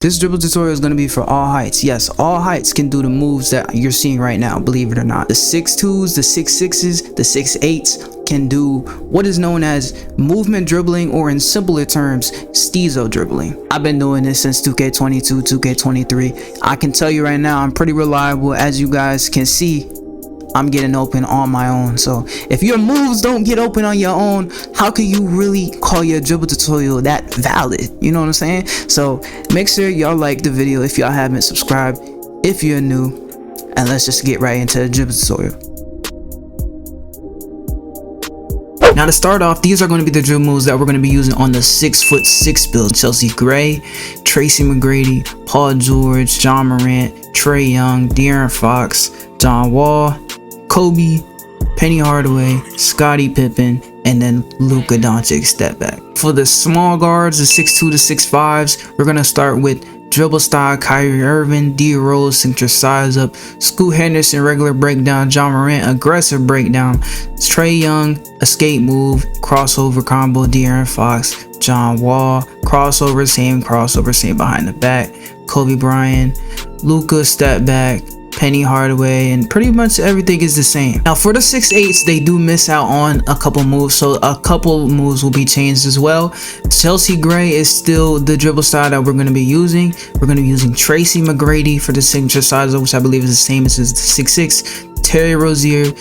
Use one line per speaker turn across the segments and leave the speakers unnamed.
This dribble tutorial is going to be for all heights. Yes, all heights can do the moves that you're seeing right now, believe it or not. The 6'2s, the 6'6s, the 6'8s can do what is known as movement dribbling, or in simpler terms, steezo dribbling. I've been doing this since 2K22, 2K23. I can tell you right now, I'm pretty reliable. As you guys can see, I'm getting open on my own. So if your moves don't get open on your own, how can you really call your dribble tutorial that valid? You know what I'm saying? So make sure y'all like the video if y'all haven't subscribed, if you're new, and let's just get right into the dribble tutorial. Now to start off, these are going to be the dribble moves that we're going to be using on the 6'6" build. Chelsea Gray, Tracy McGrady, Paul George, John Morant, Trae Young, De'Aaron Fox, John Wall, Kobe, Penny Hardaway, Scottie Pippen, and then Luka Doncic step back. For the small guards, the 6'2 to 6'5s, we're gonna start with dribble style Kyrie Irving, D Rose, signature size up, Scoot Henderson regular breakdown, John Morant aggressive breakdown, Trae Young escape move, crossover combo, De'Aaron Fox, John Wall, crossover, same behind the back, Kobe Bryant, Luka step back, Penny Hardaway, and pretty much everything is the same. Now for the 6'8s, they do miss out on a couple moves, so a couple moves will be changed as well. Chelsea Gray is still the dribble style that we're going to be using. We're going to be using Tracy McGrady for the signature size, which I believe is the same as the 6'6. Terry Rozier,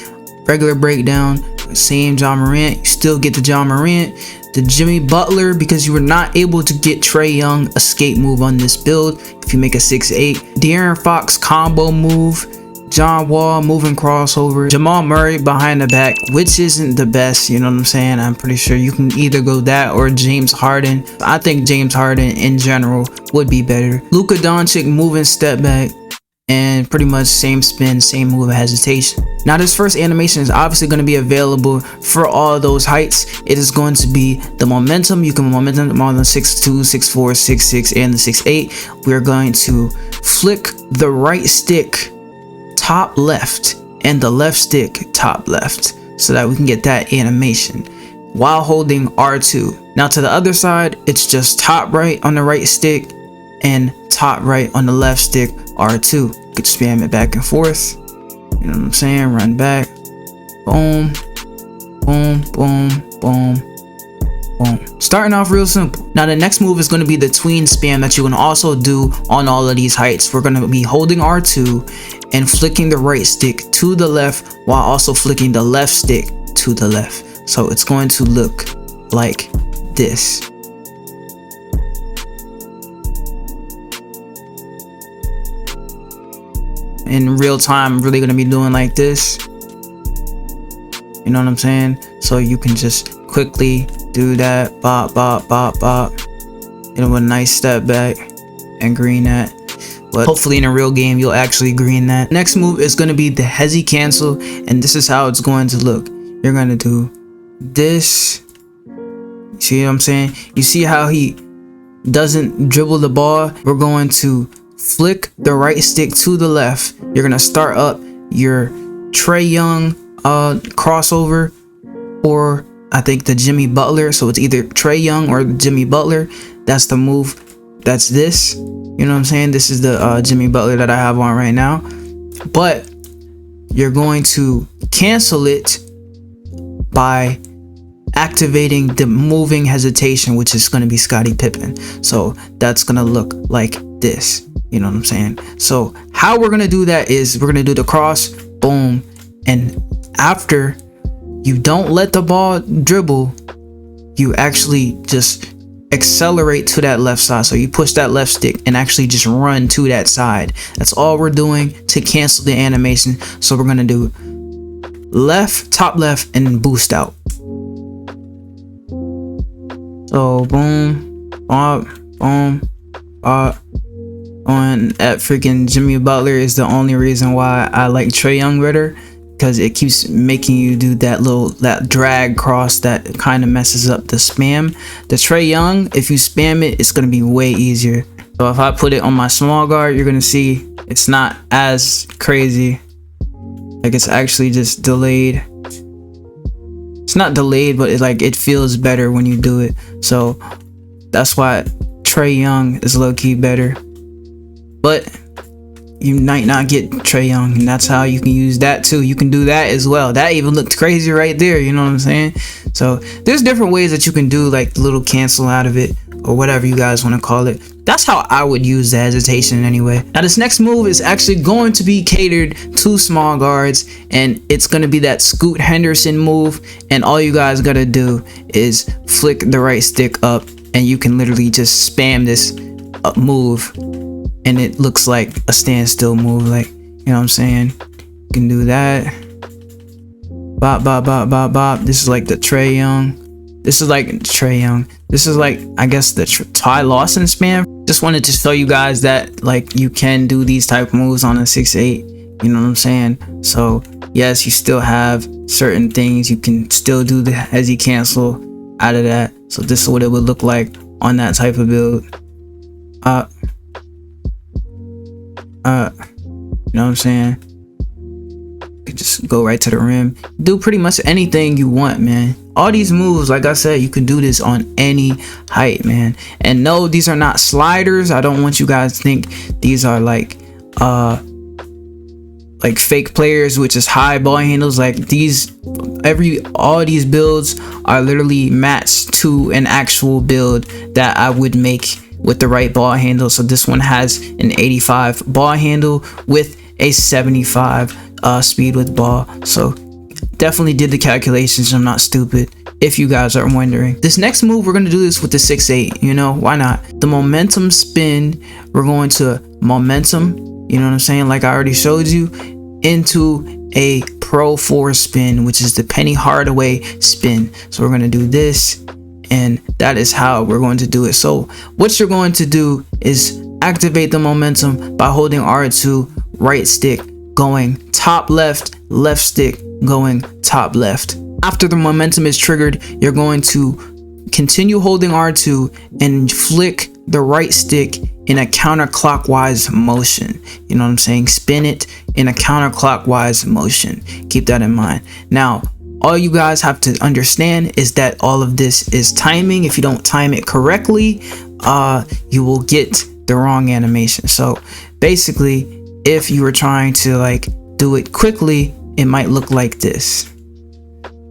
regular breakdown, same John Morant. You still get the John Morant. The Jimmy Butler, because you were not able to get Trae Young escape move on this build if you make a 6'8. De'Aaron Fox combo move, John Wall moving crossover, Jamal Murray behind the back, which isn't the best, you know what I'm saying? I'm pretty sure you can either go that or James Harden. I think James Harden in general would be better. Luka Doncic moving step back, and pretty much same spin, same move of hesitation. Now this first animation is obviously going to be available for all of those heights. It is going to be the momentum. You can momentum on the 6'2, 6'4, 6'6, and the 6'8. We're going to flick the right stick top left and the left stick top left so that we can get that animation while holding R2. Now to the other side, it's just top right on the right stick and top right on the left stick, R2. You could spam it back and forth, you know what I'm saying? Run back, boom, boom, boom, boom, boom. Starting off real simple. Now the next move is going to be the tween spam that you can also do on all of these heights. We're going to be holding R2 and flicking the right stick to the left while also flicking the left stick to the left. So it's going to look like this. In real time, I'm really gonna be doing like this, you know what I'm saying? So you can just quickly do that, bop bop bop bop, you know, with a nice step back and green that. But hopefully in a real game you'll actually green that. Next move is gonna be the Hesi Cancel, and this is how it's going to look. You're gonna do this, see what I'm saying? You see how he doesn't dribble the ball? We're going to flick the right stick to the left. You're gonna start up your Trae Young crossover, or I think the Jimmy Butler. So it's either Trae Young or Jimmy Butler. That's the move. That's this. You know what I'm saying? This is the Jimmy Butler that I have on right now. But you're going to cancel it by activating the moving hesitation, which is going to be Scottie Pippen. So that's gonna look like this. You know what I'm saying? So how we're gonna do that is we're gonna do the cross, boom, and after you don't let the ball dribble, you actually just accelerate to that left side. So you push that left stick and actually just run to that side. That's all we're doing to cancel the animation. So we're gonna do left, top left, and boost out. So boom, bop, boom, bop. On that freaking Jimmy Butler is the only reason why I like Trae Young better, because it keeps making you do that drag cross that kind of messes up the spam. The Trae Young, if you spam it, it's gonna be way easier. So if I put it on my small guard, you're gonna see it's not as crazy. Like it's actually just delayed. It's not delayed, but it feels better when you do it. So that's why Trae Young is low-key better. but you might not get Trae Young, and that's how you can use that too. You can do that as well. That even looked crazy right there, you know what I'm saying? So there's different ways that you can do like the little cancel out of it, or whatever you guys want to call it. That's how I would use the hesitation anyway. Now this next move is actually going to be catered to small guards, and it's going to be that Scoot Henderson move, and all you guys gotta do is flick the right stick up, and you can literally just spam this move, and it looks like a standstill move, like, you know what I'm saying? You can do that. Bop, bop, bop, bop, bop. This is like the Trae Young. This is like Trae Young. This is like, I guess, the Ty Lawson spam. Just wanted to show you guys that like you can do these type of moves on a 6'8", you know what I'm saying? So yes, you still have certain things. You can still do the Hesi Cancel out of that. So this is what it would look like on that type of build. You know what I'm saying? You just go right to the rim. Do pretty much anything you want, man. All these moves, like I said, you can do this on any height, man. And no, these are not sliders. I don't want you guys to think these are like fake players, which is high ball handles. Like these, all these builds are literally matched to an actual build that I would make with the right ball handle. So this one has an 85 ball handle with a 75 speed with ball. So definitely did the calculations. I'm not stupid, if you guys are wondering. This next move, we're going to do this with the 6'8", you know, why not? The momentum spin, we're going to momentum, you know what I'm saying, like I already showed you, into a Pro 4 spin, which is the Penny Hardaway spin. So we're going to do this, and that is how we're going to do it. So what you're going to do is activate the momentum by holding R2, right stick going top left, left stick going top left. After the momentum is triggered, you're going to continue holding R2 and flick the right stick in a counterclockwise motion. You know what I'm saying? Spin it in a counterclockwise motion. Keep that in mind. Now, all you guys have to understand is that all of this is timing. If you don't time it correctly, you will get the wrong animation. So basically, if you were trying to like do it quickly, it might look like this.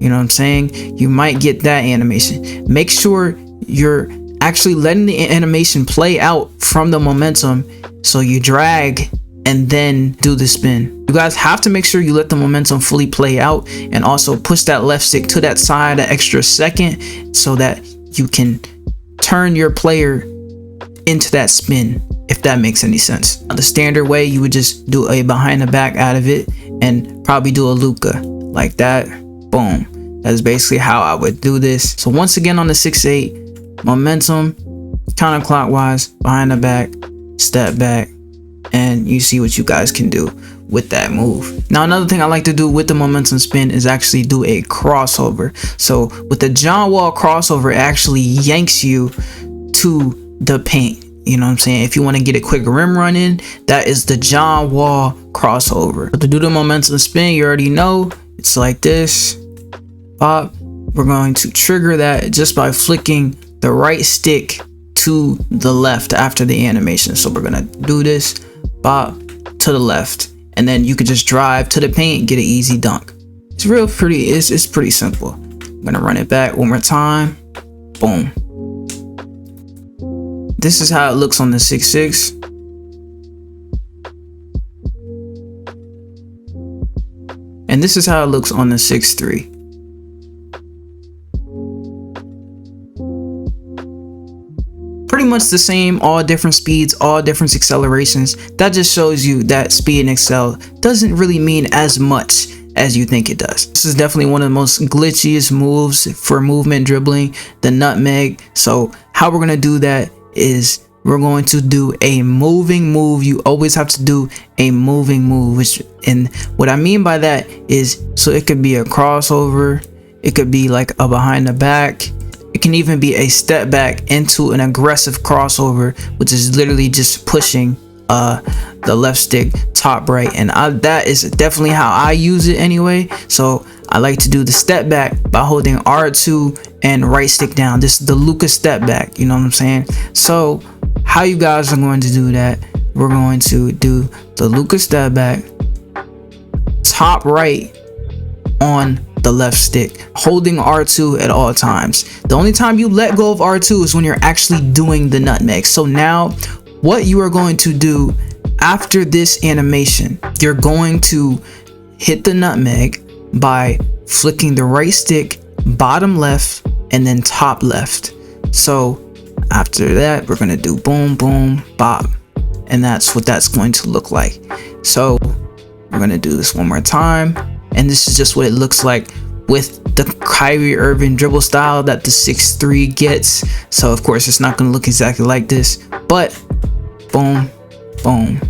You know what I'm saying? You might get that animation. Make sure you're actually letting the animation play out from the momentum. So you drag and then do the spin. You guys have to make sure you let the momentum fully play out, and also push that left stick to that side an extra second so that you can turn your player into that spin, if that makes any sense. The standard way, you would just do a behind the back out of it and probably do a Luka like that. Boom. That is basically how I would do this. So once again, on the 6'8", momentum, counterclockwise, behind the back, step back, and you see what you guys can do with that move. Now another thing I like to do with the momentum spin is actually do a crossover. So with the John Wall crossover, it actually yanks you to the paint. You know what I'm saying? If you want to get a quick rim run in, that is the John Wall crossover. But to do the momentum spin, you already know it's like this. Pop. We're going to trigger that just by flicking the right stick to the left after the animation. So we're gonna do this, pop to the left, and then you could just drive to the paint, get an easy dunk. It's it's pretty simple. I'm gonna run it back one more time. Boom. This is how it looks on the 6'6". And this is how it looks on the 6'3". Pretty much the same, all different speeds, all different accelerations. That just shows you that speed and excel doesn't really mean as much as you think it does. This is definitely one of the most glitchiest moves for movement dribbling, the nutmeg. So how we're gonna do that is we're going to do a moving move. You always have to do a moving move, and what I mean by that is, so it could be a crossover, it could be like a behind the back, it can even be a step back into an aggressive crossover, which is literally just pushing the left stick top right. And that is definitely how I use it anyway. So I like to do the step back by holding R2 and right stick down. This is the Luka step back, you know what I'm saying? So how you guys are going to do that, we're going to do the Luka step back, top right on the left stick, holding R2 at all times. The only time you let go of R2 is when you're actually doing the nutmeg. So now what you are going to do after this animation, you're going to hit the nutmeg by flicking the right stick, bottom left, and then top left. So after that, we're gonna do boom, boom, bop, and that's what that's going to look like. So we're gonna do this one more time, and this is just what it looks like with the Kyrie Irving dribble style that the 6'3" gets. So of course it's not gonna look exactly like this, but boom, boom.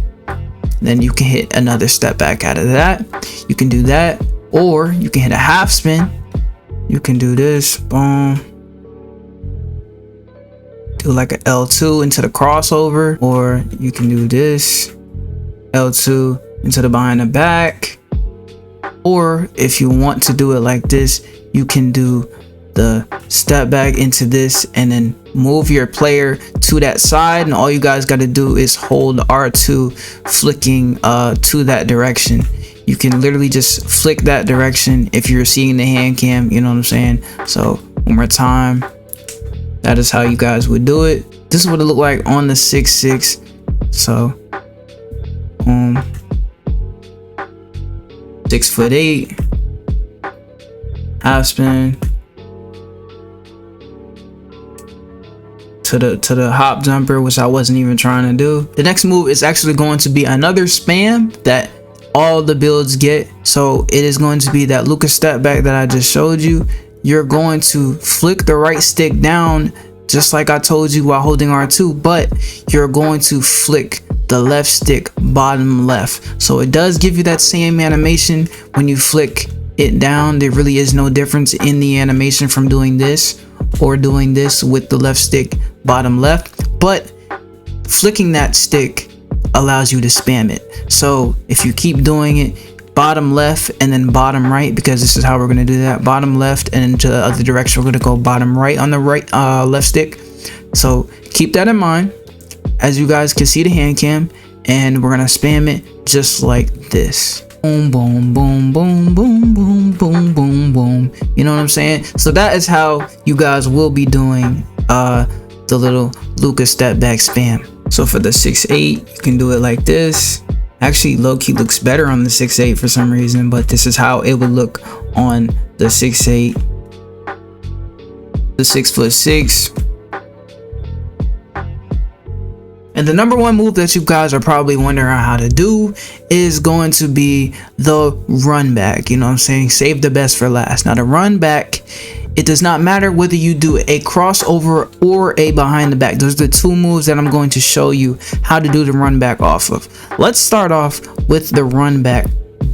Then you can hit another step back out of that. You can do that, or you can hit a half spin. You can do this, boom. Do like a L2 into the crossover, or you can do this, L2 into the behind the back. Or if you want to do it like this, you can do the step back into this and then move your player to that side, and all you guys got to do is hold R2 flicking to that direction. You can literally just flick that direction if you're seeing the hand cam, you know what I'm saying? So one more time, that is how you guys would do it. This is what it looked like on the 6'6". So 6'8", half spin to the hop jumper, which I wasn't even trying to do. The next move is actually going to be another spam that all the builds get. So it is going to be that Luka step back that I just showed you. You're going to flick the right stick down just like I told you while holding R2, but you're going to flick the left stick bottom left. So it does give you that same animation when you flick it down. There really is no difference in the animation from doing this or doing this with the left stick bottom left, but flicking that stick allows you to spam it. So if you keep doing it bottom left and then bottom right, because this is how we're going to do that, bottom left and into the other direction, we're going to go bottom right on the right left stick. So keep that in mind as you guys can see the hand cam, and we're going to spam it just like this. Boom, boom, boom, boom, boom, boom, boom, boom, boom. You know what I'm saying? So that is how you guys will be doing the little Luka step back spam. So for the 6'8", you can do it like this. Actually, low-key looks better on the 6'8" for some reason, but this is how it would look on the 6'8", the 6'6". And the number one move that you guys are probably wondering how to do is going to be the run back. You know what I'm saying? Save the best for last. Now the run back, it does not matter whether you do a crossover or a behind the back. Those are the two moves that I'm going to show you how to do the run back off of. Let's start off with the run back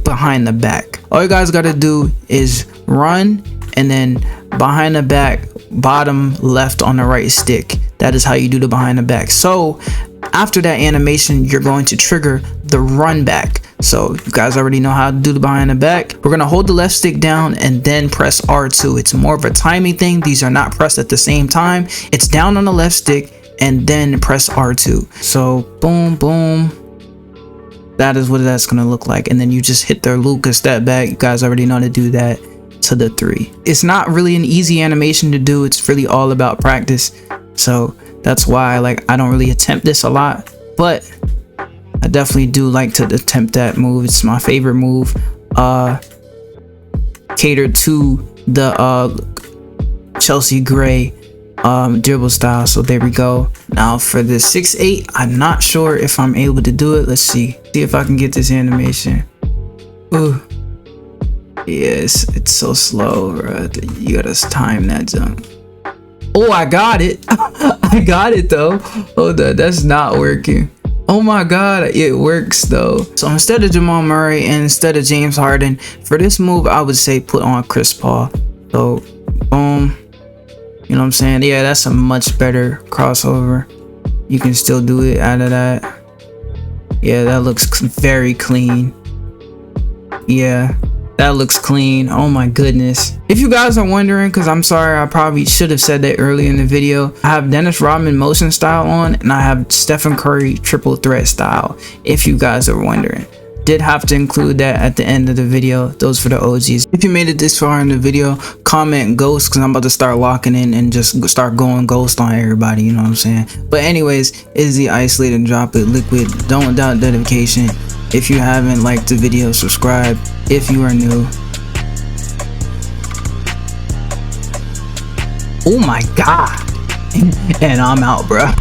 behind the back. All you guys got to do is run and then behind the back, bottom left on the right stick. That is how you do the behind the back. So after that animation, you're going to trigger the run back. So you guys already know how to do the behind the back. We're going to hold the left stick down and then press R2. It's more of a timing thing. These are not pressed at the same time. It's down on the left stick and then press R2. So boom, boom. That is what that's going to look like. And then you just hit the Luka step back. You guys already know how to do that to the 3. It's not really an easy animation to do. It's really all about practice. So that's why I don't really attempt this a lot, but I definitely do like to attempt that move. It's my favorite move, catered to the Chelsea Gray dribble style. So there we go. Now for the 6'8", I'm not sure if I'm able to do it. Let's see if I can get this animation. Ooh, yes, it's so slow, bro. You gotta time that jump. Oh, I got it. I got it though. Hold on, that's not working. Oh my god, it works though. So instead of Jamal Murray and instead of James Harden, for this move I would say put on Chris Paul. So boom, you know what I'm saying? Yeah, that's a much better crossover. You can still do it out of that. Yeah, that looks very clean. Yeah, That looks clean. Oh my goodness. If you guys are wondering, because I'm sorry, I probably should have said that earlier in the video, I have Dennis Rodman motion style on, and I have Stephen Curry triple threat style, if you guys are wondering. Did have to include that at the end of the video. Those for the OGs. If you made it this far in the video, comment ghost, because I'm about to start locking in and just start going ghost on everybody, you know what I'm saying? But anyways, is the isolated drop it liquid. Don't doubt dedication. If you haven't liked the video, subscribe if you are new. Oh my god. And I'm out, bro.